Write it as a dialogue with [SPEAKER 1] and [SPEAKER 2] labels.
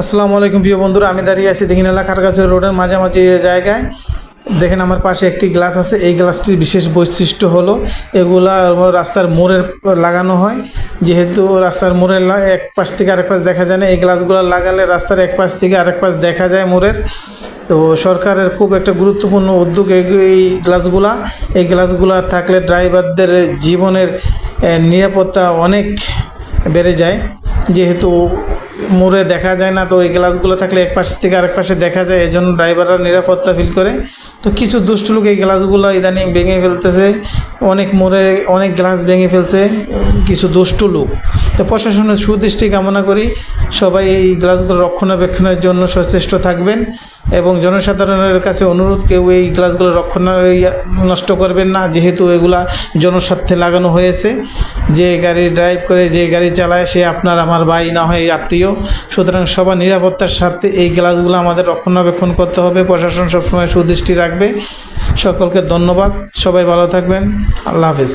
[SPEAKER 1] আসসালামু আলাইকুম প্রিয় বন্ধুরা, আমি দাঁড়িয়ে আছি দিঘিনালা খারগাছি রোডের মাঝামাঝি জায়গায়। দেখেন আমার পাশে একটি গ্লাস আছে। এই গ্লাসটির বিশেষ বৈশিষ্ট্য হলো এগুলা রাস্তার মোড়ে লাগানো হয়। যেহেতু রাস্তার মোড়ে এক পাশ থেকে আরেক পাশ দেখা যায় না, এই গ্লাসগুলো লাগালে রাস্তার এক পাশ থেকে আরেক পাশ দেখা যায় মোড়ের। তো সরকারের খুব একটা গুরুত্বপূর্ণ উদ্যোগ এই গ্লাসগুলা থাকলে ড্রাইভারদের জীবনের নিরাপত্তা অনেক বেড়ে যায়। যেহেতু মোড়ে দেখা যায় না, তো এই গ্লাসগুলো থাকলে এক পাশ থেকে আরেক পাশে দেখা যায়, এজন্য ড্রাইভাররা নিরাপত্তা ফিল করে। তো কিছু দুষ্ট লোক এই গ্লাসগুলো ইদানিং ভেঙে ফেলতেছে, অনেক মোড়ে অনেক গ্লাস ভেঙে ফেলছে কিছু দুষ্ট লোক। তো প্রশাসনের সুদৃষ্টি কামনা করি, সবাই এই গ্লাসগুলো রক্ষণাবেক্ষণের জন্য সচেষ্ট থাকবেন এবং জনসাধারণের কাছে অনুরোধ, কেউ এই গ্লাসগুলো নষ্ট করবেন না, যেহেতু এগুলা জনস্বার্থে লাগানো হয়েছে। যে গাড়ি ড্রাইভ করে, যে গাড়ি চালায়, সে আপনার আমার ভাই না হয় আত্মীয়। সুতরাং সবার নিরাপত্তার স্বার্থে এই গ্লাসগুলো আমাদের রক্ষণাবেক্ষণ করতে হবে। প্রশাসন সবসময় সুদৃষ্টি রাখবে। সকলকে ধন্যবাদ, সবাই ভালো থাকবেন। আল্লাহ হাফেজ।